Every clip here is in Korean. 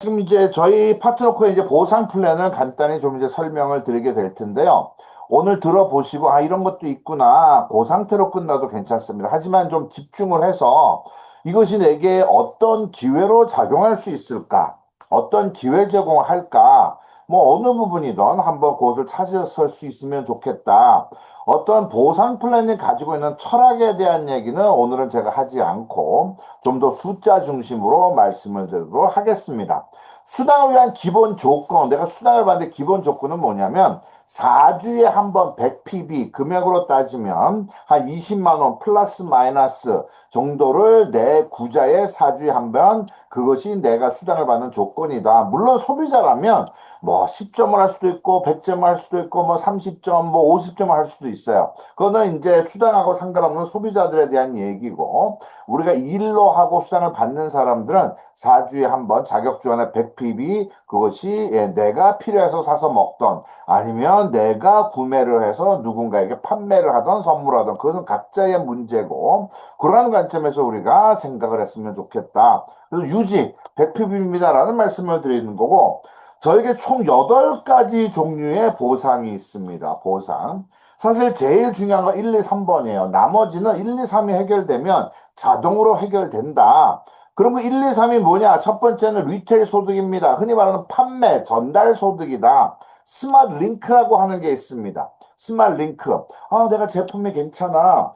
지금 이제 저희 파트너코의 이제 보상 플랜을 간단히 좀 이제 설명을 드리게 될 텐데요. 오늘 들어보시고, 아, 이런 것도 있구나. 그 상태로 끝나도 괜찮습니다. 하지만 좀 집중을 해서 이것이 내게 어떤 기회로 작용할 수 있을까? 어떤 기회 제공을 할까? 뭐, 어느 부분이든 한번 그것을 찾아설 수 있으면 좋겠다. 어떤 보상 플랜이 가지고 있는 철학에 대한 얘기는 오늘은 제가 하지 않고 좀 더 숫자 중심으로 말씀을 드리도록 하겠습니다. 수당을 위한 기본 조건, 내가 수당을 받는데 기본 조건은 뭐냐면 4주에 한 번 100pb 금액으로 따지면 한 20만 원 플러스 마이너스 정도를 내 구자에 4주에 한 번 그것이 내가 수당을 받는 조건이다. 물론 소비자라면 뭐 10점을 할 수도 있고 100점을 할 수도 있고 뭐 30점 뭐 50점을 할 수도 있어요. 그거는 이제 수당하고 상관없는 소비자들에 대한 얘기고 우리가 일로 하고 수당을 받는 사람들은 4주에 한 번 자격주간의 100pb 그것이 내가 필요해서 사서 먹던 아니면 내가 구매를 해서 누군가에게 판매를 하던 선물하던 그것은 각자의 문제고 그러한 관점에서 우리가 생각을 했으면 좋겠다. 그래서 유지 100pb입니다라는 말씀을 드리는 거고 저에게 총 8가지 종류의 보상이 있습니다. 보상. 사실 제일 중요한 건 1, 2, 3번이에요. 나머지는 1, 2, 3이 해결되면 자동으로 해결된다. 그러면 1, 2, 3이 뭐냐? 첫 번째는 리테일 소득입니다. 흔히 말하는 판매, 전달 소득이다. 스마트 링크라고 하는 게 있습니다. 스마트 링크. 아, 내가 제품이 괜찮아.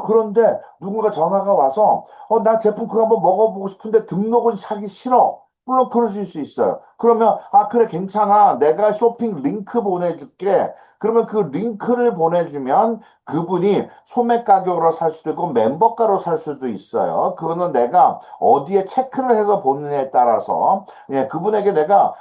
그런데 누군가 전화가 와서, 나 제품 그거 한번 먹어보고 싶은데 등록은 하기 싫어. 물론 그러실 수 있어요. 그러면, 아, 그래, 괜찮아. 내가 쇼핑 링크 보내줄게. 그러면 그 링크를 보내주면 그분이 소매 가격으로 살 수도 있고 멤버가로 살 수도 있어요. 그거는 내가 어디에 체크를 해서 보느냐에 따라서 그분에게 내가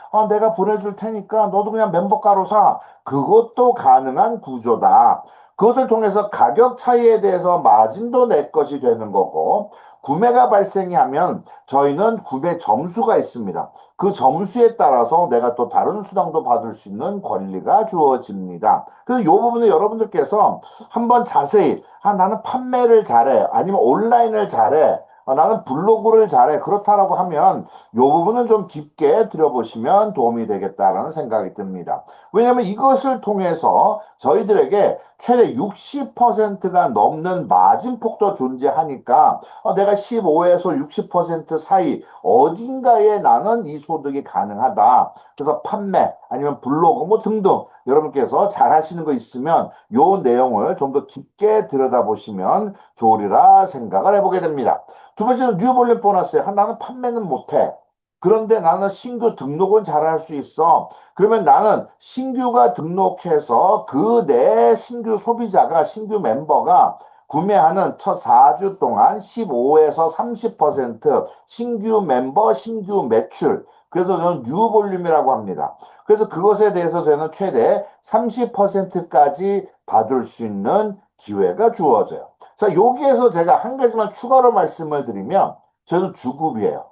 보내줄 테니까 너도 그냥 멤버가로 사. 그것도 가능한 구조다. 그것을 통해서 가격 차이에 대해서 마진도 내 것이 되는 거고 구매가 발생이 하면 저희는 구매 점수가 있습니다. 그 점수에 따라서 내가 또 다른 수당도 받을 수 있는 권리가 주어집니다. 그래서 이 부분은 여러분들께서 한번 자세히, 아, 나는 판매를 잘해. 아니면 온라인을 잘해. 나는 블로그를 잘해. 그렇다라고 하면 이 부분은 좀 깊게 들여보시면 도움이 되겠다라는 생각이 듭니다. 왜냐하면 이것을 통해서 저희들에게 최대 60%가 넘는 마진폭도 존재하니까 내가 15에서 60% 사이 어딘가에 나는 이 소득이 가능하다. 그래서 판매 아니면 블로그 뭐 등등 여러분께서 잘 하시는 거 있으면 요 내용을 좀 더 깊게 들여다보시면 좋으리라 생각을 해보게 됩니다. 두 번째는 뉴 볼륨 보너스에 나는 판매는 못해. 그런데 나는 신규 등록은 잘할 수 있어. 그러면 나는 신규가 등록해서 그 내 신규 소비자가, 신규 멤버가 구매하는 첫 4주 동안 15에서 30% 신규 멤버, 신규 매출. 그래서 저는 뉴 볼륨이라고 합니다. 그래서 그것에 대해서 저는 최대 30%까지 받을 수 있는 기회가 주어져요. 자, 여기에서 제가 한 가지만 추가로 말씀을 드리면 저는 주급이에요.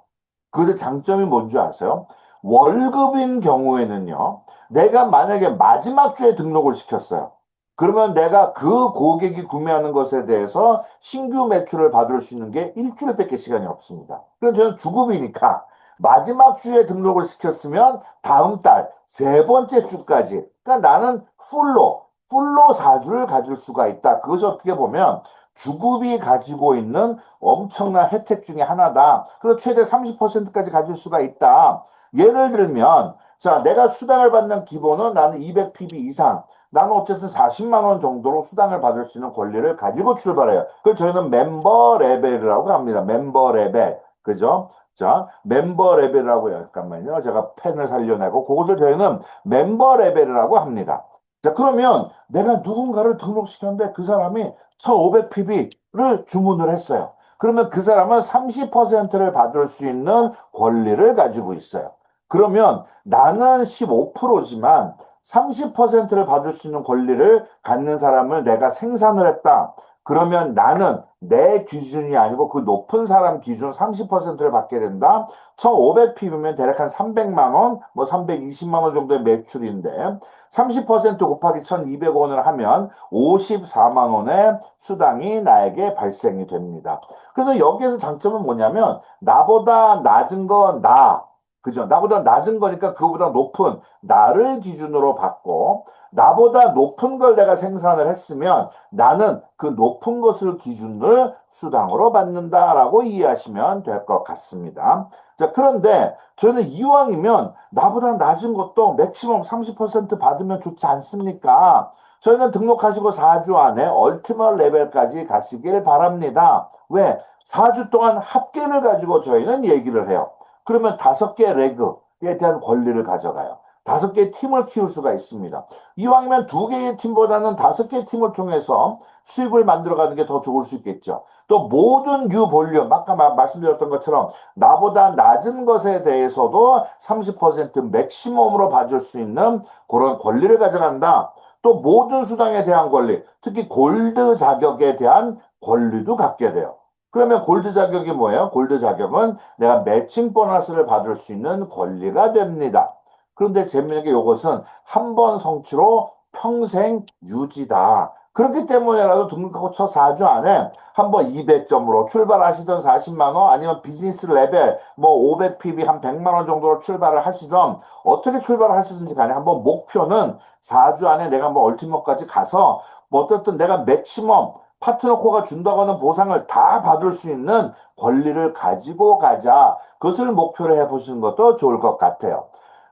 그것의 장점이 뭔지 아세요? 월급인 경우에는요, 내가 만약에 마지막 주에 등록을 시켰어요. 그러면 내가 그 고객이 구매하는 것에 대해서 신규 매출을 받을 수 있는 게 일주일밖에 시간이 없습니다. 그래서 저는 주급이니까 마지막 주에 등록을 시켰으면 다음 달 세 번째 주까지. 그러니까 나는 풀로 4주를 가질 수가 있다. 그것이 어떻게 보면 주급이 가지고 있는 엄청난 혜택 중에 하나다. 그래서 최대 30%까지 가질 수가 있다. 예를 들면, 자, 내가 수당을 받는 기본은 나는 200pb 이상, 나는 어쨌든 40만 원 정도로 수당을 받을 수 있는 권리를 가지고 출발해요. 그걸 저희는 멤버 레벨이라고 합니다. 멤버 레벨. 그죠? 자, 멤버 레벨이라고 잠깐만요. 제가 펜을 살려내고, 그것을 저희는 멤버 레벨이라고 합니다. 자, 그러면 내가 누군가를 등록시켰는데 그 사람이 1500pb를 주문을 했어요. 그러면 그 사람은 30%를 받을 수 있는 권리를 가지고 있어요. 그러면 나는 15%지만 30%를 받을 수 있는 권리를 갖는 사람을 내가 생산을 했다. 그러면 나는 내 기준이 아니고 그 높은 사람 기준 30%를 받게 된다. 1500pb면 대략 한 300만 원, 뭐 320만 원 정도의 매출인데 30% 곱하기 1200원을 하면 54만 원의 수당이 나에게 발생이 됩니다. 그래서 여기에서 장점은 뭐냐면 나보다 낮은 건 나. 그죠? 나보다 낮은 거니까 그거보다 높은 나를 기준으로 받고, 나보다 높은 걸 내가 생산을 했으면 나는 그 높은 것을 기준을 수당으로 받는다라고 이해하시면 될 것 같습니다. 자, 그런데 저는 이왕이면 나보다 낮은 것도 맥시멈 30% 받으면 좋지 않습니까? 저희는 등록하시고 4주 안에 얼티밋 레벨까지 가시길 바랍니다. 왜? 4주 동안 합계를 가지고 저희는 얘기를 해요. 그러면 5개 레그에 대한 권리를 가져가요. 5개 팀을 키울 수가 있습니다. 이왕이면 2개의 팀보다는 5개 팀을 통해서 수익을 만들어가는 게 더 좋을 수 있겠죠. 또 모든 뉴 볼륨, 아까 말씀드렸던 것처럼 나보다 낮은 것에 대해서도 30% 맥시멈으로 봐줄 수 있는 그런 권리를 가져간다. 또 모든 수당에 대한 권리, 특히 골드 자격에 대한 권리도 갖게 돼요. 그러면 골드 자격이 뭐예요? 골드 자격은 내가 매칭 보너스를 받을 수 있는 권리가 됩니다. 그런데 재미있는 게 이것은 한 번 성취로 평생 유지다. 그렇기 때문에라도 등록하고 첫 4주 안에 한번 200점으로 출발하시던 40만 원 아니면 비즈니스 레벨 뭐 500PB 한 100만 원 정도로 출발을 하시던 어떻게 출발을 하시든지 간에 한번 목표는 4주 안에 내가 뭐 얼티머까지 가서 뭐 어떻든 내가 맥시멈 파트너코가 준다고 하는 보상을 다 받을 수 있는 권리를 가지고 가자. 그것을 목표로 해보시는 것도 좋을 것 같아요.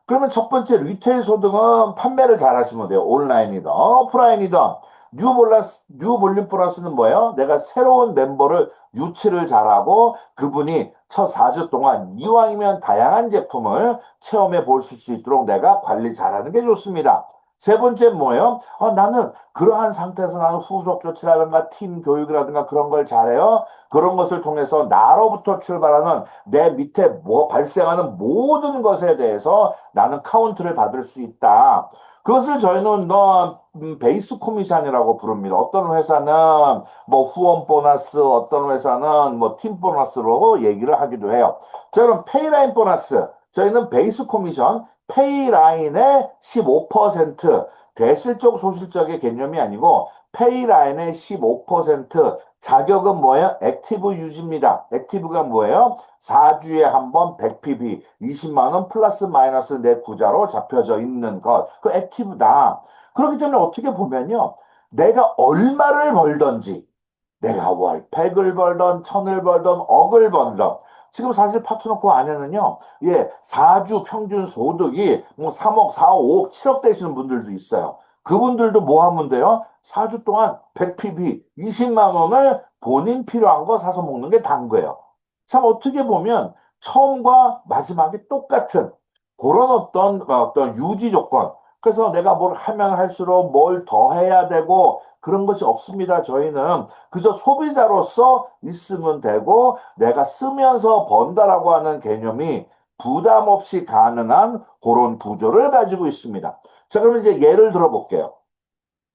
그러면 첫 번째 리테일 소득은 판매를 잘 하시면 돼요. 온라인이든 오프라인이든 뉴 볼륨 플러스는 뭐예요? 내가 새로운 멤버를 유치를 잘하고 그분이 첫 4주 동안 이왕이면 다양한 제품을 체험해 볼 수 있도록 내가 관리 잘하는 게 좋습니다. 세 번째 뭐예요? 나는 그러한 상태에서 나는 후속 조치라든가 팀 교육이라든가 그런 걸 잘해요. 그런 것을 통해서 나로부터 출발하는 내 밑에 뭐 발생하는 모든 것에 대해서 나는 카운트를 받을 수 있다. 그것을 저희는 베이스 코미션이라고 부릅니다. 어떤 회사는 뭐 후원 보너스, 어떤 회사는 뭐 팀 보너스로 얘기를 하기도 해요. 저는 페이라인 보너스, 저희는 베이스 코미션, 페이라인의 15% 대실적 소실적의 개념이 아니고 페이라인의 15% 자격은 뭐예요? 액티브 유지입니다. 액티브가 뭐예요? 4주에 한 번 100PB 20만 원 플러스 마이너스 내 구자로 잡혀져 있는 것. 그 액티브다. 그렇기 때문에 어떻게 보면요. 내가 얼마를 벌던지 내가 월 100을 벌던 1000을 벌던 억을 벌던 지금 사실 파트너코 안에는요. 예, 4주 평균 소득이 뭐 3억, 4억, 5억, 7억 되시는 분들도 있어요. 그분들도 뭐 하면 돼요? 4주 동안 100PB 20만 원을 본인 필요한 거 사서 먹는 게 단 거예요. 참 어떻게 보면 처음과 마지막이 똑같은 그런 어떤 유지 조건. 그래서 내가 뭘 하면 할수록 뭘 더 해야 되고 그런 것이 없습니다. 저희는 그저 소비자로서 있으면 되고 내가 쓰면서 번다라고 하는 개념이 부담 없이 가능한 그런 구조를 가지고 있습니다. 자, 그러면 이제 예를 들어 볼게요.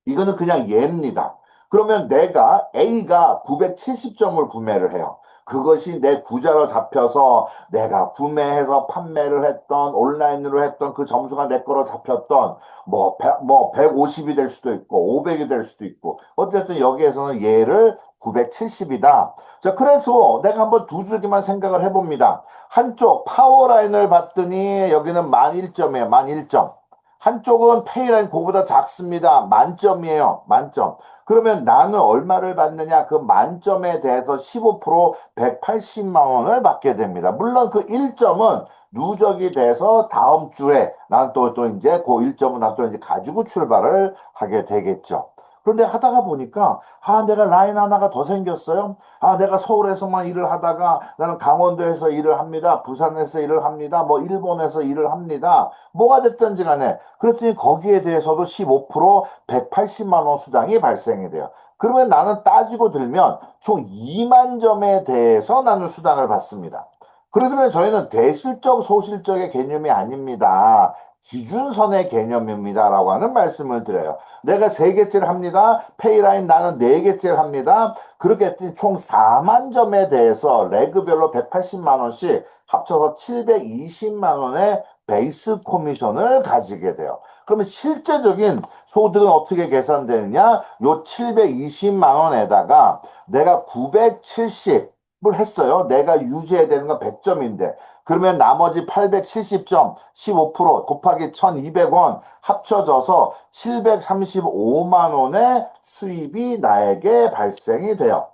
이거는 그냥 예입니다. 그러면 내가 A가 970점을 구매를 해요. 그것이 내 구자로 잡혀서 내가 구매해서 판매를 했던 온라인으로 했던 그 점수가 내 거로 잡혔던 뭐 150이 될 수도 있고 500이 될 수도 있고 어쨌든 여기에서는 얘를 970이다. 자, 그래서 내가 한번 두 줄기만 생각을 해봅니다. 한쪽 파워라인을 봤더니 여기는 1001점이에요. 1001점. 한쪽은 페이라인 그거보다 작습니다. 만점이에요. 만점. 그러면 나는 얼마를 받느냐? 그 만점에 대해서 15% 180만 원을 받게 됩니다. 물론 그 1점은 누적이 돼서 다음 주에 난 또 이제 그 1점은 난 또 이제 가지고 출발을 하게 되겠죠. 그런데 하다가 보니까 내가 라인 하나가 더 생겼어요. 내가 서울에서만 일을 하다가 나는 강원도에서 일을 합니다. 부산에서 일을 합니다. 뭐 일본에서 일을 합니다. 뭐가 됐든지 간에 그랬더니 거기에 대해서도 15% 180만 원 수당이 발생이 돼요. 그러면 나는 따지고 들면 총 2만 점에 대해서 나는 수당을 받습니다. 그러면 저희는 대실적 소실적의 개념이 아닙니다. 기준선의 개념입니다라고 하는 말씀을 드려요. 내가 3개째를 합니다. 페이라인 나는 4개째를 합니다. 그렇게 했더니 총 4만 점에 대해서 레그별로 180만 원씩 합쳐서 720만 원의 베이스 코미션을 가지게 돼요. 그러면 실제적인 소득은 어떻게 계산되느냐? 요 720만 원에다가 내가 970 했어요. 내가 유지해야 되는 건 100점인데. 그러면 나머지 870점, 15% 곱하기 1200원 합쳐져서 735만 원의 수입이 나에게 발생이 돼요.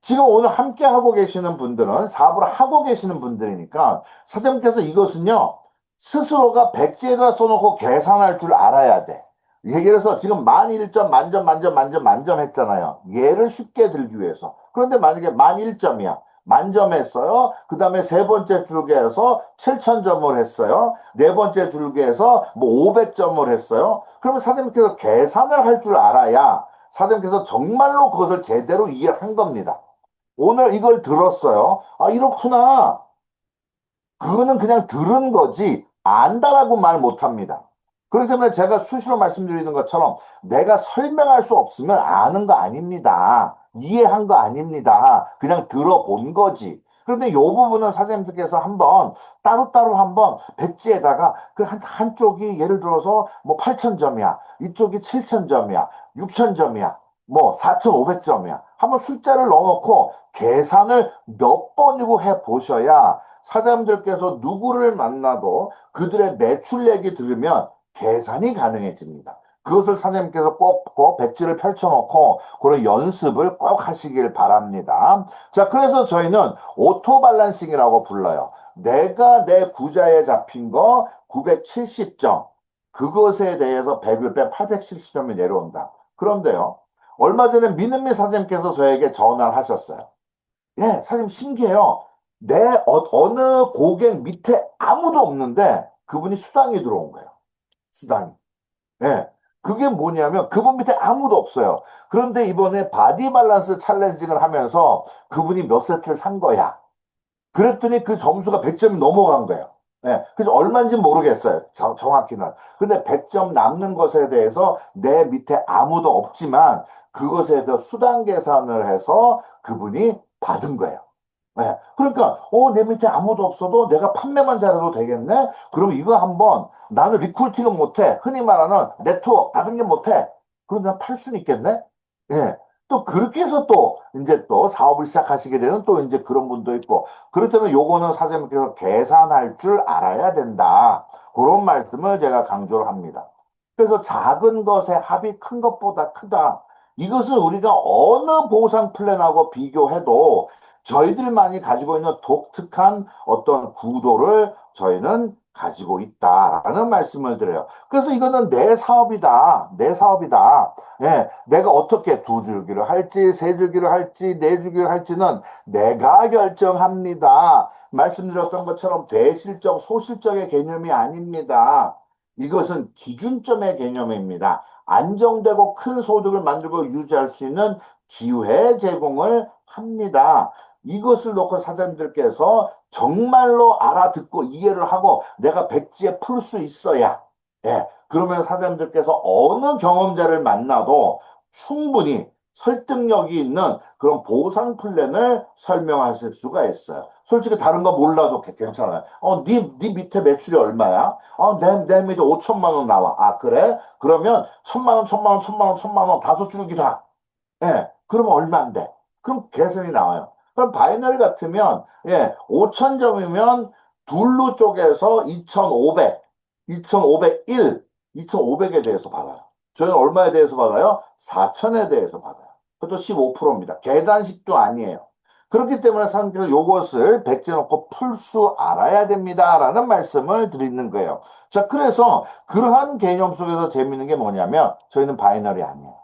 지금 오늘 함께 하고 계시는 분들은 사업을 하고 계시는 분들이니까 사장님께서 이것은요, 스스로가 백지에다 써놓고 계산할 줄 알아야 돼. 예를 들어서 지금 만 1점 만점 만점 만점 만점 했잖아요. 얘를 쉽게 들기 위해서. 그런데 만약에 만 1점이야. 만점 했어요. 그 다음에 세 번째 줄기에서 7,000점을 했어요. 네 번째 줄기에서 뭐 500점을 했어요. 그러면 사장님께서 계산을 할 줄 알아야 사장님께서 정말로 그것을 제대로 이해한 겁니다. 오늘 이걸 들었어요. 아, 이렇구나. 그거는 그냥 들은 거지 안다라고 말 못합니다. 그렇기 때문에 제가 수시로 말씀드리는 것처럼 내가 설명할 수 없으면 아는 거 아닙니다. 이해한 거 아닙니다. 그냥 들어본 거지. 그런데 요 부분은 사장님들께서 한번 따로따로 한번 백지에다가 그 한쪽이 예를 들어서 뭐 8,000점이야. 이쪽이 7,000점이야. 6,000점이야. 뭐 4,500점이야. 한번 숫자를 넣어놓고 계산을 몇 번이고 해 보셔야 사장님들께서 누구를 만나도 그들의 매출 얘기 들으면 계산이 가능해집니다. 그것을 사장님께서 꼭 백지를 펼쳐놓고 그런 연습을 꼭 하시길 바랍니다. 자, 그래서 저희는 오토 밸런싱이라고 불러요. 내가 내 구자에 잡힌 거 970점, 그것에 대해서 100을 빼 870점이 내려온다. 그런데요, 얼마 전에 민은미 사장님께서 저에게 전화를 하셨어요. 예, 사장님 신기해요. 내 어느 고객 밑에 아무도 없는데 그분이 수당이 들어온 거예요. 수당이. 예. 그게 뭐냐면 그분 밑에 아무도 없어요. 그런데 이번에 바디 밸런스 챌린징을 하면서 그분이 몇 세트를 산 거야. 그랬더니 그 점수가 100점이 넘어간 거예요. 예. 그래서 얼마인지 모르겠어요. 정확히는. 근데 100점 남는 것에 대해서 내 밑에 아무도 없지만 그것에 대해서 수당 계산을 해서 그분이 받은 거예요. 네. 그러니까, 내 밑에 아무도 없어도 내가 판매만 잘해도 되겠네? 그럼 이거 한번, 나는 리크루팅은 못해. 흔히 말하는 네트워크, 다른 게 못해. 그럼 난 팔 수는 있겠네? 예. 또 그렇게 해서 또, 이제 또 사업을 시작하시게 되는 또 이제 그런 분도 있고, 그렇다면 요거는 사장님께서 계산할 줄 알아야 된다. 그런 말씀을 제가 강조를 합니다. 그래서 작은 것의 합이 큰 것보다 크다. 이것은 우리가 어느 보상 플랜하고 비교해도 저희들만이 가지고 있는 독특한 어떤 구도를 저희는 가지고 있다라는 말씀을 드려요. 그래서 이거는 내 사업이다. 내 사업이다. 예, 내가 어떻게 두 줄기를 할지, 세 줄기를 할지, 네 줄기를 할지는 내가 결정합니다. 말씀드렸던 것처럼 대실적, 소실적의 개념이 아닙니다. 이것은 기준점의 개념입니다. 안정되고 큰 소득을 만들고 유지할 수 있는 기회 제공을 합니다. 이것을 놓고 사장님들께서 정말로 알아듣고 이해를 하고 내가 백지에 풀 수 있어야, 예, 그러면 사장님들께서 어느 경험자를 만나도 충분히 설득력이 있는 그런 보상 플랜을 설명하실 수가 있어요. 솔직히 다른 거 몰라도 괜찮아요. 네 밑에 매출이 얼마야? 내 밑에 5천만 원 나와. 아, 그래? 그러면 천만 원, 천만 원, 천만 원, 천만 원 다섯 줄기다. 예, 그러면 얼마인데? 그럼 계산이 나와요. 그럼 바이너리 같으면, 예, 5천 점이면 둘로 쪼개서 2,500, 2,501, 2,500에 대해서 받아요. 저희는 얼마에 대해서 받아요? 4천에 대해서 받아요. 그것도 15%입니다. 계단식도 아니에요. 그렇기 때문에 사람들은 요것을 백지 놓고 풀 수 알아야 됩니다라는 말씀을 드리는 거예요. 자, 그래서 그러한 개념 속에서 재밌는 게 뭐냐면 저희는 바이너리 아니에요.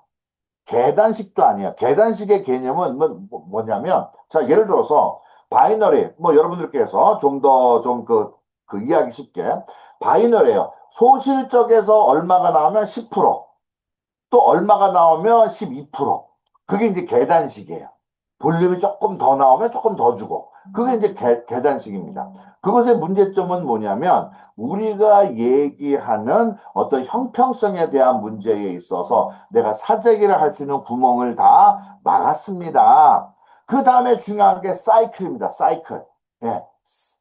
계단식도 아니에요. 계단식의 개념은 뭐냐면, 자, 예를 들어서, 바이너리, 뭐, 여러분들께서 좀 더, 그 이해하기 쉽게, 바이너리예요. 소실적에서 얼마가 나오면 10%, 또 얼마가 나오면 12%. 그게 이제 계단식이에요. 볼륨이 조금 더 나오면 조금 더 주고. 그게 이제 계단식입니다. 그것의 문제점은 뭐냐면, 우리가 얘기하는 어떤 형평성에 대한 문제에 있어서 내가 사재기를 할 수 있는 구멍을 다 막았습니다. 그 다음에 중요한 게 사이클입니다. 사이클. 예.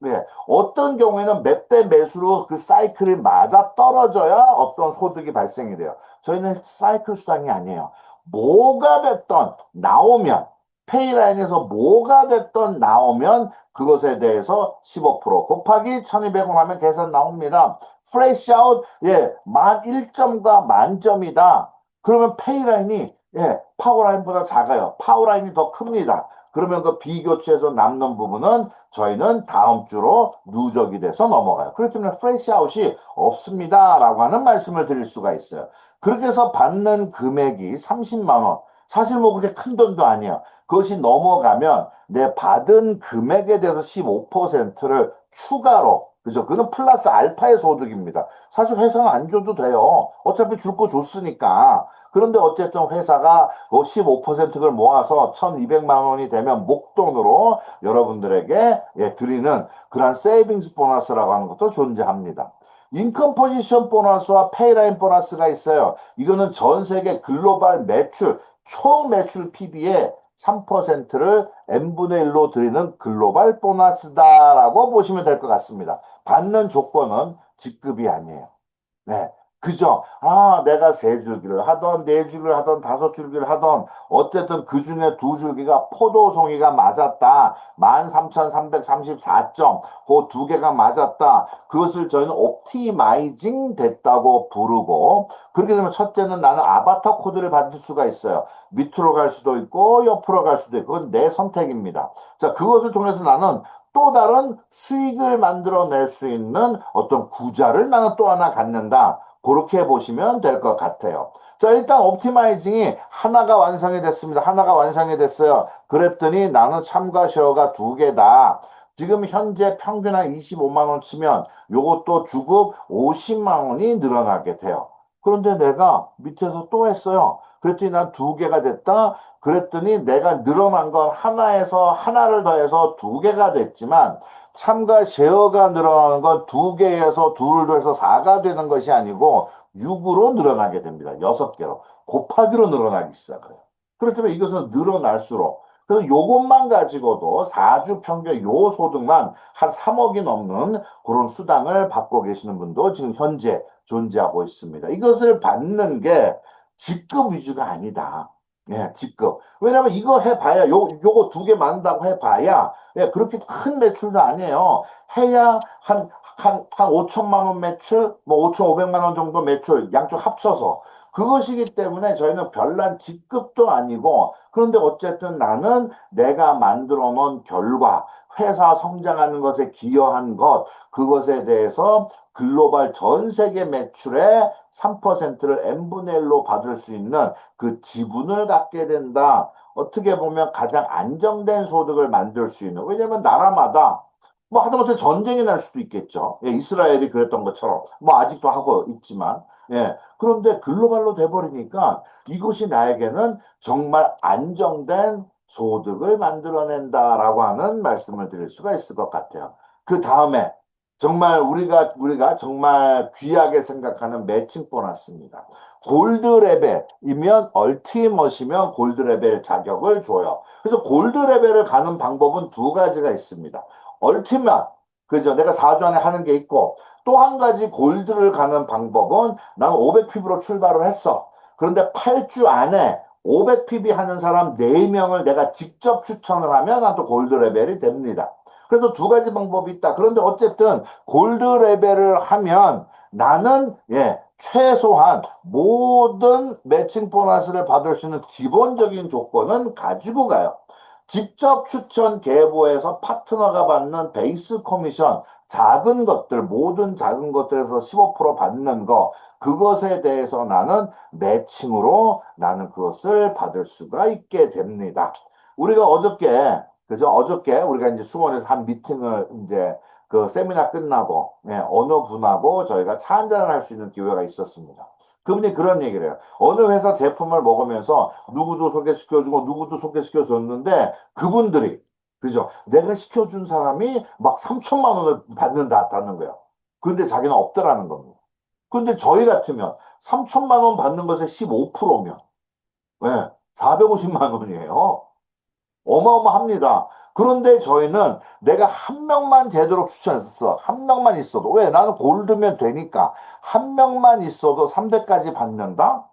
예. 어떤 경우에는 몇 대 몇으로 그 사이클이 맞아 떨어져야 어떤 소득이 발생이 돼요. 저희는 사이클 수당이 아니에요. 뭐가 됐던 나오면 페이라인에서 뭐가 됐던 나오면 그것에 대해서 15% 곱하기 1200원 하면 계산 나옵니다. 프레시 아웃, 예, 만 1점과 만점이다. 그러면 페이라인이, 예, 파워라인보다 작아요. 파워라인이 더 큽니다. 그러면 그 비교치에서 남는 부분은 저희는 다음 주로 누적이 돼서 넘어가요. 그렇기 때문에 프레시 아웃이 없습니다. 라고 하는 말씀을 드릴 수가 있어요. 그렇게 해서 받는 금액이 30만 원. 사실 뭐 그렇게 큰 돈도 아니에요. 그것이 넘어가면 내 받은 금액에 대해서 15%를 추가로, 그죠? 그는 플러스 알파의 소득입니다. 사실 회사는 안 줘도 돼요. 어차피 줄 거 줬으니까. 그런데 어쨌든 회사가 그 15%를 모아서 1200만 원이 되면 목돈으로 여러분들에게, 예, 드리는 그런 세이빙스 보너스라고 하는 것도 존재합니다. 인컴 포지션 보너스와 페이라인 보너스가 있어요. 이거는 전 세계 글로벌 매출, 총 매출 PB의 3%를 n분의 1로 드리는 글로벌 보너스다라고 보시면 될 것 같습니다. 받는 조건은 직급이 아니에요. 네. 그죠? 아, 내가 세 줄기를 하던, 네 줄기를 하던, 다섯 줄기를 하던, 어쨌든 그 중에 두 줄기가 포도송이가 맞았다. 13,334점. 그 두 개가 맞았다. 그것을 저희는 옵티마이징 됐다고 부르고, 그렇게 되면 첫째는 나는 아바타 코드를 받을 수가 있어요. 밑으로 갈 수도 있고, 옆으로 갈 수도 있고, 그건 내 선택입니다. 자, 그것을 통해서 나는 또 다른 수익을 만들어낼 수 있는 어떤 구자를 나는 또 하나 갖는다. 그렇게 보시면 될 것 같아요. 자, 일단 옵티마이징이 하나가 완성이 됐습니다. 하나가 완성이 됐어요. 그랬더니 나는 참가 쉐어가 두 개다. 지금 현재 평균 한 25만 원 치면 요것도 주급 50만 원이 늘어나게 돼요. 그런데 내가 밑에서 또 했어요. 그랬더니 난 두 개가 됐다. 그랬더니 내가 늘어난 건 하나에서 하나를 더해서 두 개가 됐지만 참가 쉐어가 늘어나는 건 두 개에서 둘을 더해서 4가 되는 것이 아니고 6으로 늘어나게 됩니다. 6개로. 곱하기로 늘어나기 시작해요. 그렇다면 이것은 늘어날수록 그래서 요것만 가지고도 4주 평균 요 소득만 한 3억이 넘는 그런 수당을 받고 계시는 분도 지금 현재 존재하고 있습니다. 이것을 받는 게 직급 위주가 아니다. 예, 직급. 왜냐면 이거 해봐야, 요거 두 개 만든다고 해봐야, 예, 그렇게 큰 매출도 아니에요. 해야 한 5천만 원 매출, 뭐 5,500만 원 정도 매출, 양쪽 합쳐서. 그것이기 때문에 저희는 별난 직급도 아니고, 그런데 어쨌든 나는 내가 만들어 놓은 결과, 회사 성장하는 것에 기여한 것, 그것에 대해서 글로벌 전 세계 매출의 3%를 n분의 1로 받을 수 있는 그 지분을 갖게 된다. 어떻게 보면 가장 안정된 소득을 만들 수 있는. 왜냐면 나라마다 뭐 하다못해 전쟁이 날 수도 있겠죠. 예, 이스라엘이 그랬던 것처럼. 뭐 아직도 하고 있지만. 예. 그런데 글로벌로 돼버리니까 이것이 나에게는 정말 안정된 소득을 만들어낸다라고 하는 말씀을 드릴 수가 있을 것 같아요. 그 다음에 정말 우리가 정말 귀하게 생각하는 매칭 보너스입니다. 골드 레벨이면 얼티머시면 골드 레벨 자격을 줘요. 그래서 골드 레벨을 가는 방법은 두 가지가 있습니다. 얼티밋, 그죠? 내가 4주 안에 하는 게 있고, 또 한 가지 골드를 가는 방법은 나는 500pb로 출발을 했어. 그런데 8주 안에 500pb 하는 사람 4명을 내가 직접 추천을 하면 난 또 골드 레벨이 됩니다. 그래서 두 가지 방법이 있다. 그런데 어쨌든 골드 레벨을 하면 나는, 예, 최소한 모든 매칭 보너스를 받을 수 있는 기본적인 조건은 가지고 가요. 직접 추천 계보에서 파트너가 받는 베이스 커미션, 작은 것들, 모든 작은 것들에서 15% 받는 거, 그것에 대해서 나는 매칭으로 나는 그것을 받을 수가 있게 됩니다. 우리가 어저께, 그죠? 어저께 우리가 이제 수원에서 한 미팅을 이제 그 세미나 끝나고, 예, 어느 분하고 저희가 차 한잔을 할 수 있는 기회가 있었습니다. 그분이 그런 얘기를 해요. 어느 회사 제품을 먹으면서 누구도 소개시켜주고 누구도 소개시켜줬는데 그분들이, 그죠? 내가 시켜준 사람이 막 3천만 원을 받는다는 거예요. 근데 자기는 없더라는 겁니다. 근데 저희 같으면 3천만 원 받는 것의 15%면, 예, 450만 원이에요. 어마어마합니다. 그런데 저희는 내가 한 명만 제대로 추천했어. 한 명만 있어도. 왜? 나는 골드면 되니까. 한 명만 있어도 300까지 받는다?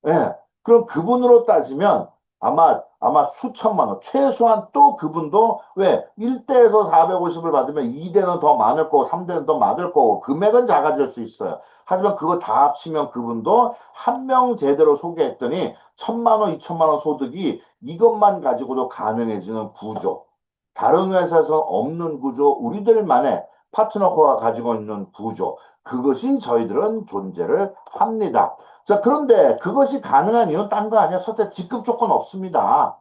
예. 그럼 그분으로 따지면 아마 수천만 원, 최소한 또 그분도 왜 1대에서 450을 받으면 2대는 더 많을 거고 3대는 더 많을 거고 금액은 작아질 수 있어요. 하지만 그거 다 합치면 그분도 한 명 제대로 소개했더니 1,000만 원, 2천만 원 소득이 이것만 가지고도 가능해지는 구조. 다른 회사에서 없는 구조, 우리들만의 파트너가 가지고 있는 구조. 그것이 저희들은 존재를 합니다. 자, 그런데 그것이 가능한 이유는 딴 거 아니야. 첫째, 직급 조건 없습니다.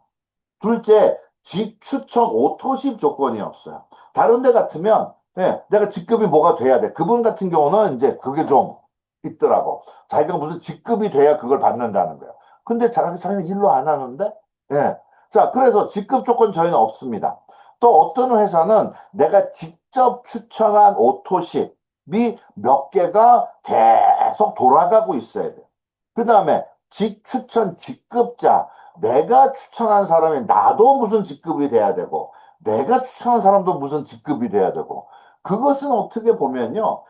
둘째, 직추천 오토십 조건이 없어요. 다른 데 같으면, 내가 직급이 뭐가 돼야 돼. 그분 같은 경우는 이제 그게 좀 있더라고. 자기가 무슨 직급이 돼야 그걸 받는다는 거예요. 근데 자기는 일로 안 하는데? 예. 자, 그래서 직급 조건 저희는 없습니다. 또 어떤 회사는 내가 직접 추천한 오토십이 몇 개가 계속 돌아가고 있어야 돼. 그 다음에 직추천 직급자, 내가 추천한 사람이 나도 무슨 직급이 돼야 되고, 내가 추천한 사람도 무슨 직급이 돼야 되고, 그것은 어떻게 보면요,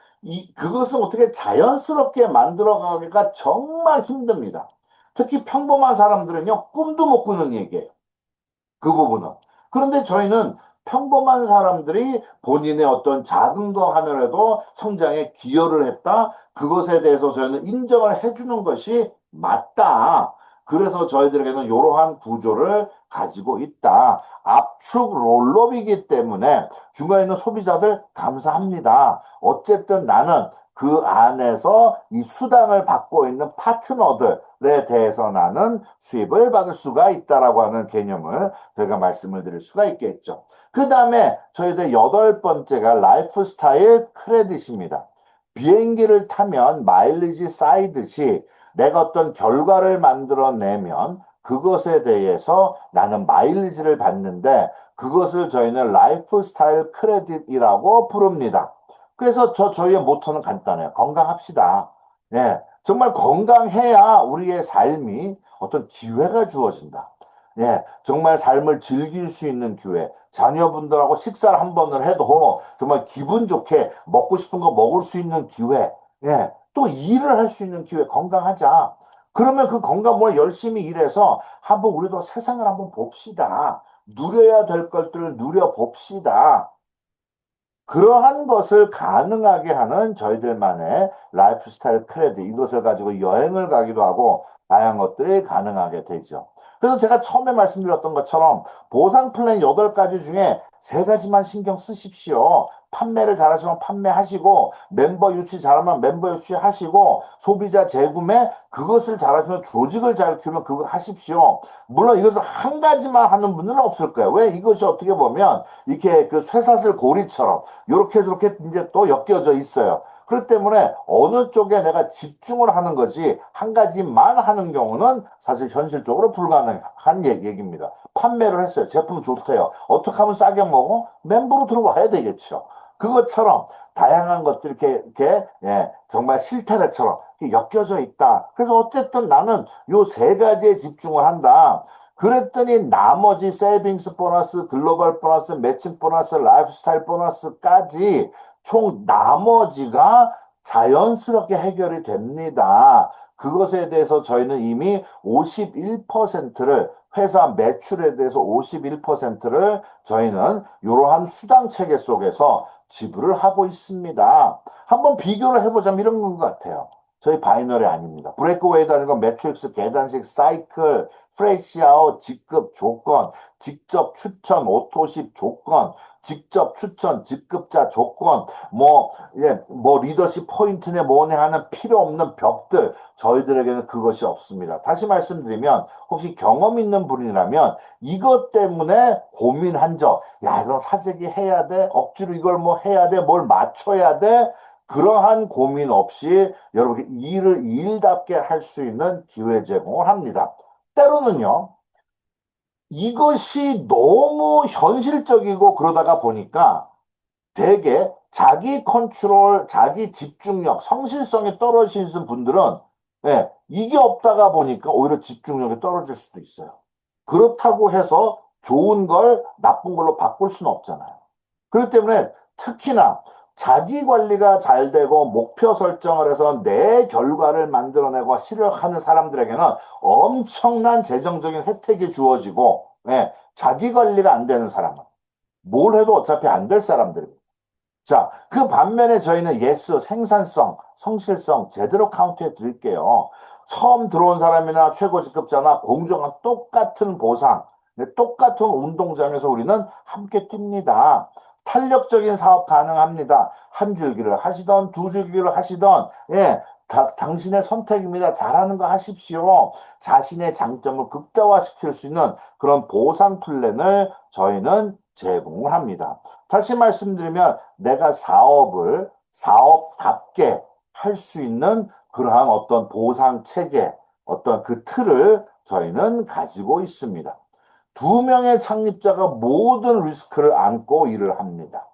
그것은 어떻게 자연스럽게 만들어가기가 정말 힘듭니다. 특히 평범한 사람들은요, 꿈도 못 꾸는 얘기예요. 그 부분은. 그런데 저희는 평범한 사람들이 본인의 어떤 작은 거 하나라도 성장에 기여를 했다. 그것에 대해서 저희는 인정을 해주는 것이 맞다. 그래서 저희들에게는 이러한 구조를 가지고 있다. 압축 롤업이기 때문에 중간에 있는 소비자들 감사합니다. 어쨌든 나는 그 안에서 이 수당을 받고 있는 파트너들에 대해서 나는 수입을 받을 수가 있다라고 하는 개념을 저희가 말씀을 드릴 수가 있겠죠. 그 다음에 저희들 여덟 번째가 라이프 스타일 크레딧입니다. 비행기를 타면 마일리지 쌓이듯이 내가 어떤 결과를 만들어내면 그것에 대해서 나는 마일리지를 받는데 그것을 저희는 라이프 스타일 크레딧이라고 부릅니다. 그래서 저희의 모토는 간단해요. 건강합시다. 예, 정말 건강해야 우리의 삶이 어떤 기회가 주어진다. 예, 정말 삶을 즐길 수 있는 기회. 자녀분들하고 식사를 한 번을 해도 정말 기분 좋게 먹고 싶은 거 먹을 수 있는 기회. 예, 또 일을 할 수 있는 기회. 건강하자. 그러면 그 건강을 열심히 일해서 한번 우리도 세상을 한번 봅시다. 누려야 될 것들을 누려봅시다. 그러한 것을 가능하게 하는 저희들만의 라이프 스타일 크레딧, 이것을 가지고 여행을 가기도 하고, 다양한 것들이 가능하게 되죠. 그래서 제가 처음에 말씀드렸던 것처럼 보상 플랜 8가지 중에 3가지만 신경 쓰십시오. 판매를 잘하시면 판매하시고, 멤버 유치 잘하면 멤버 유치하시고, 소비자 재구매, 그것을 잘하시면 조직을 잘 키우면 그거 하십시오. 물론 이것을 한 가지만 하는 분들은 없을 거예요. 왜? 이것이 어떻게 보면 이렇게 그 쇠사슬 고리처럼 요렇게 저렇게 이제 또 엮여져 있어요. 그렇기 때문에 어느 쪽에 내가 집중을 하는 거지 한 가지만 하는 경우는 사실 현실적으로 불가능한 얘기입니다. 판매를 했어요. 제품 좋대요. 어떻게 하면 싸게 먹어? 멤버로 들어와야 되겠죠. 그것처럼 다양한 것들이 이렇게 예, 정말 실타래처럼 이렇게 엮여져 있다. 그래서 어쨌든 나는 요 3가지에 집중을 한다. 그랬더니 나머지 세이빙스 보너스, 글로벌 보너스, 매칭 보너스, 라이프스타일 보너스까지 총 나머지가 자연스럽게 해결이 됩니다. 그것에 대해서 저희는 이미 51%를 회사 매출에 대해서 51%를 저희는 이러한 수당 체계 속에서 지불을 하고 있습니다. 한번 비교를 해보자면 이런 것 같아요. 저희 바이너리 아닙니다. 브레이크웨이도 아니고 매트릭스, 계단식, 사이클, 프레시아웃, 직급 조건, 직접 추천, 오토십 조건, 직접 추천, 직급자 조건, 뭐 리더십 포인트네 뭐네 하는 필요 없는 벽들, 저희들에게는 그것이 없습니다. 다시 말씀드리면, 혹시 경험 있는 분이라면, 이것 때문에 고민한 적, 야, 이건 사재기 해야 돼? 억지로 이걸 뭐 해야 돼? 뭘 맞춰야 돼? 그러한 고민 없이 여러분께 일을 일답게 할 수 있는 기회 제공을 합니다. 때로는요, 이것이 너무 현실적이고 그러다가 보니까 되게 자기 컨트롤, 자기 집중력, 성실성이 떨어지신 분들은 이게 없다가 보니까 오히려 집중력이 떨어질 수도 있어요. 그렇다고 해서 좋은 걸 나쁜 걸로 바꿀 수는 없잖아요. 그렇기 때문에 특히나 자기 관리가 잘 되고 목표 설정을 해서 내 결과를 만들어내고 실현하는 사람들에게는 엄청난 재정적인 혜택이 주어지고, 예, 자기 관리가 안 되는 사람은 뭘 해도 어차피 안 될 사람들입니다. 자, 그 반면에 저희는 예스, 생산성, 성실성 제대로 카운트해 드릴게요. 처음 들어온 사람이나 최고 직급자나 공정한 똑같은 보상, 네, 똑같은 운동장에서 우리는 함께 뜁니다. 탄력적인 사업 가능합니다. 한 줄기를 하시던 두 줄기를 하시던, 예, 당신의 선택입니다. 잘하는 거 하십시오. 자신의 장점을 극대화시킬 수 있는 그런 보상 플랜을 저희는 제공을 합니다. 다시 말씀드리면 내가 사업을 사업답게 할 수 있는 그러한 어떤 보상 체계, 어떤 그 틀을 저희는 가지고 있습니다. 두 명의 창립자가 모든 리스크를 안고 일을 합니다.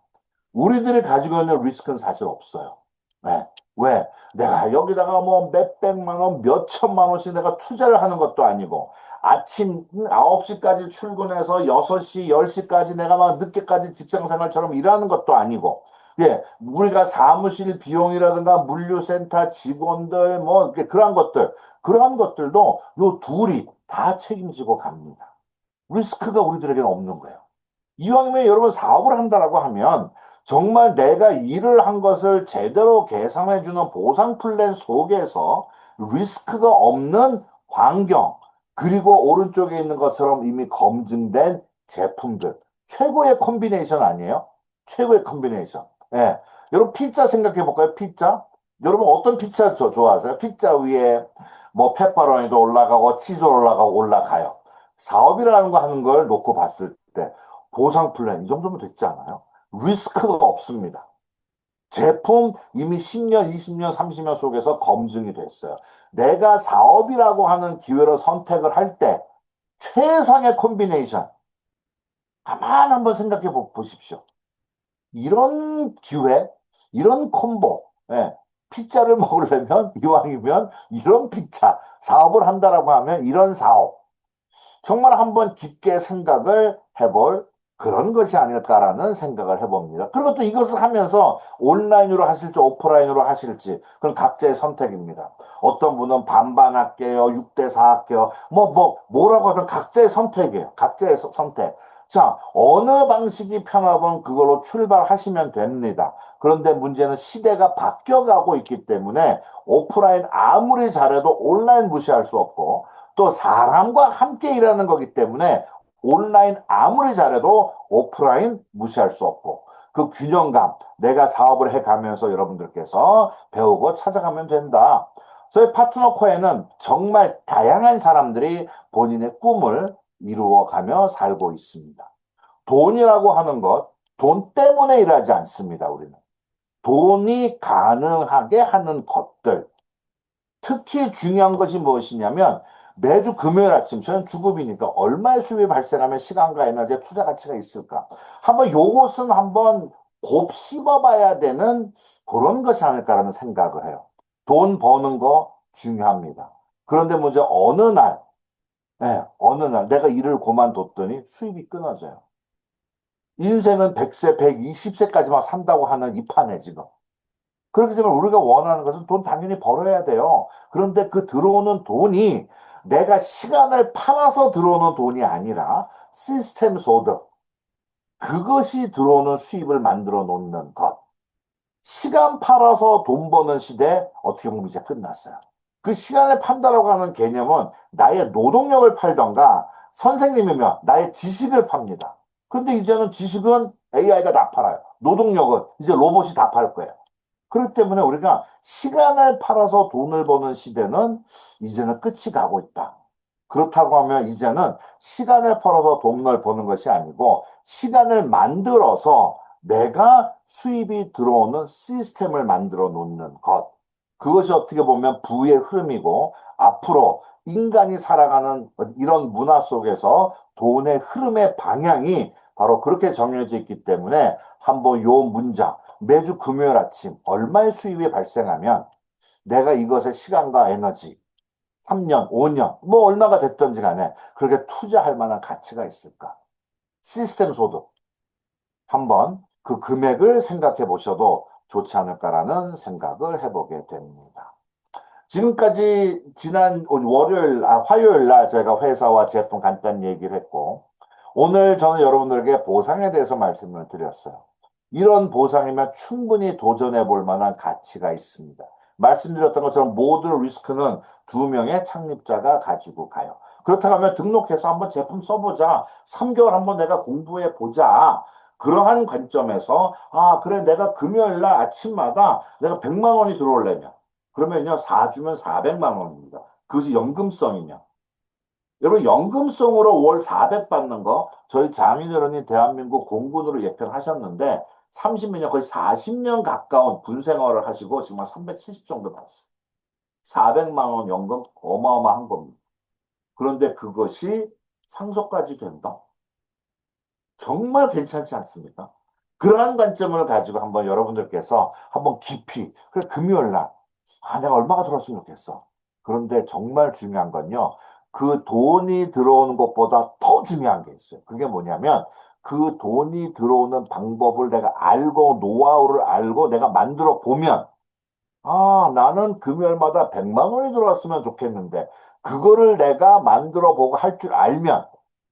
우리들이 가지고 있는 리스크는 사실 없어요. 네. 왜? 내가 여기다가 뭐 몇백만 원, 몇천만 원씩 내가 투자를 하는 것도 아니고, 아침 9시까지 출근해서 6시, 10시까지 내가 막 늦게까지 직장 생활처럼 일하는 것도 아니고, 예, 우리가 사무실 비용이라든가 물류센터 직원들, 뭐, 그러한 것들도 요 둘이 다 책임지고 갑니다. 리스크가 우리들에게는 없는 거예요. 이왕이면 여러분 사업을 한다라고 하면 정말 내가 일을 한 것을 제대로 계산해주는 보상 플랜 속에서 리스크가 없는 환경, 그리고 오른쪽에 있는 것처럼 이미 검증된 제품들. 최고의 콤비네이션 아니에요? 최고의 콤비네이션. 예. 여러분 피자 생각해 볼까요? 피자? 여러분 어떤 피자 좋아하세요? 피자 위에 뭐 페퍼로니도 올라가고 치즈 올라가고 올라가요. 사업이라는 거 하는 걸 놓고 봤을 때 보상 플랜 이 정도면 됐지 않아요? 리스크가 없습니다. 제품 이미 10년, 20년, 30년 속에서 검증이 됐어요. 내가 사업이라고 하는 기회를 선택을 할 때 최상의 콤비네이션 가만 한번 생각해 보십시오. 이런 기회, 이런 콤보, 예, 피자를 먹으려면 이왕이면 이런 피자, 사업을 한다라고 하면 이런 사업, 정말 한번 깊게 생각을 해볼 그런 것이 아닐까라는 생각을 해봅니다. 그리고 또 이것을 하면서 온라인으로 하실지 오프라인으로 하실지 그건 각자의 선택입니다. 어떤 분은 반반 할게요, 6대4 할게요, 뭐라고 하든 각자의 선택이에요. 각자의 선택. 자, 어느 방식이 편하건 그걸로 출발하시면 됩니다. 그런데 문제는 시대가 바뀌어가고 있기 때문에 오프라인 아무리 잘해도 온라인 무시할 수 없고 또 사람과 함께 일하는 거기 때문에 온라인 아무리 잘해도 오프라인 무시할 수 없고 그 균형감 내가 사업을 해가면서 여러분들께서 배우고 찾아가면 된다. 저희 파트너 코에는 정말 다양한 사람들이 본인의 꿈을 이루어가며 살고 있습니다. 돈이라고 하는 것, 돈 때문에 일하지 않습니다, 우리는. 돈이 가능하게 하는 것들, 특히 중요한 것이 무엇이냐면 매주 금요일 아침 저는 주급이니까 얼마의 수입이 발생하면 시간과 에너지에 투자 가치가 있을까? 한번 요것은 한번 곱씹어 봐야 되는 그런 것이 아닐까라는 생각을 해요. 돈 버는 거 중요합니다. 그런데 문제 어느 날 내가 일을 그만뒀더니 수입이 끊어져요. 인생은 100세, 120세까지만 산다고 하는 이 판에 지금. 그렇기 때문에 우리가 원하는 것은 돈 당연히 벌어야 돼요. 그런데 그 들어오는 돈이 내가 시간을 팔아서 들어오는 돈이 아니라 시스템 소득, 그것이 들어오는 수입을 만들어 놓는 것. 시간 팔아서 돈 버는 시대 어떻게 보면 이제 끝났어요. 그 시간을 판다라고 하는 개념은 나의 노동력을 팔던가 선생님이면 나의 지식을 팝니다. 근데 이제는 지식은 AI가 다 팔아요. 노동력은 이제 로봇이 다 팔 거예요. 그렇기 때문에 우리가 시간을 팔아서 돈을 버는 시대는 이제는 끝이 가고 있다. 그렇다고 하면 이제는 시간을 팔아서 돈을 버는 것이 아니고 시간을 만들어서 내가 수입이 들어오는 시스템을 만들어 놓는 것. 그것이 어떻게 보면 부의 흐름이고 앞으로 인간이 살아가는 이런 문화 속에서 돈의 흐름의 방향이 바로 그렇게 정해져 있기 때문에 한번 요 문장 매주 금요일 아침 얼마의 수입이 발생하면 내가 이것의 시간과 에너지 3년, 5년, 뭐 얼마가 됐던지 간에 그렇게 투자할 만한 가치가 있을까? 시스템 소득. 한번 그 금액을 생각해 보셔도 좋지 않을까라는 생각을 해보게 됩니다. 지금까지 지난 화요일 날 저희가 회사와 제품 간단히 얘기를 했고, 오늘 저는 여러분들에게 보상에 대해서 말씀을 드렸어요. 이런 보상이면 충분히 도전해 볼 만한 가치가 있습니다. 말씀드렸던 것처럼 모든 리스크는 두 명의 창립자가 가지고 가요. 그렇다고 하면 등록해서 한번 제품 써보자. 3개월 한번 내가 공부해 보자. 그러한 관점에서, 아, 그래, 내가 금요일 날 아침마다 내가 100만 원이 들어오려면, 그러면요, 4주면 400만 원입니다. 그것이 연금성이냐. 여러분, 연금성으로 월 400 받는 거, 저희 장인어른이 대한민국 공군으로 예편하셨는데, 30몇 년, 거의 40년 가까운 군 생활을 하시고, 지금 한 370 정도 받았어요. 400만 원 연금 어마어마한 겁니다. 그런데 그것이 상속까지 된다. 정말 괜찮지 않습니까? 그러한 관점을 가지고 한번 여러분들께서 한번 깊이, 그래, 금요일 날, 아, 내가 얼마가 들어왔으면 좋겠어. 그런데 정말 중요한 건요, 그 돈이 들어오는 것보다 더 중요한 게 있어요. 그게 뭐냐면, 그 돈이 들어오는 방법을 내가 알고, 노하우를 알고 내가 만들어 보면, 아, 나는 금요일마다 100만 원이 들어왔으면 좋겠는데, 그거를 내가 만들어 보고 할 줄 알면,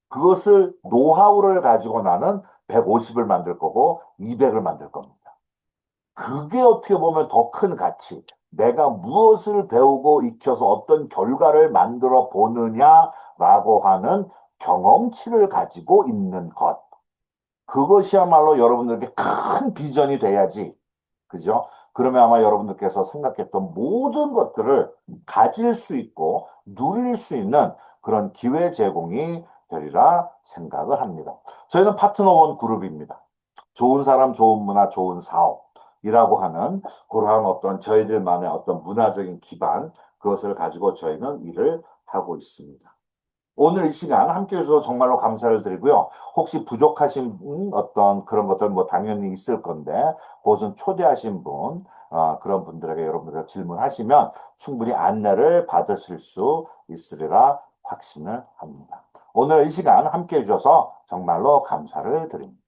그것을 노하우를 가지고 나는 150을 만들 거고 200을 만들 겁니다. 그게 어떻게 보면 더 큰 가치. 내가 무엇을 배우고 익혀서 어떤 결과를 만들어 보느냐라고 하는 경험치를 가지고 있는 것. 그것이야말로 여러분들에게 큰 비전이 돼야지. 그죠? 그러면 아마 여러분들께서 생각했던 모든 것들을 가질 수 있고 누릴 수 있는 그런 기회 제공이 되리라 생각을 합니다. 저희는 파트너원 그룹입니다. 좋은 사람, 좋은 문화, 좋은 사업이라고 하는 그러한 어떤 저희들만의 어떤 문화적인 기반, 그것을 가지고 저희는 일을 하고 있습니다. 오늘 이 시간 함께 해주셔서 정말로 감사를 드리고요. 혹시 부족하신 어떤 그런 것들 뭐 당연히 있을 건데, 그것은 초대하신 분, 그런 분들에게 여러분들께서 질문하시면 충분히 안내를 받으실 수 있으리라 확신을 합니다. 오늘 이 시간 함께 해주셔서 정말로 감사를 드립니다.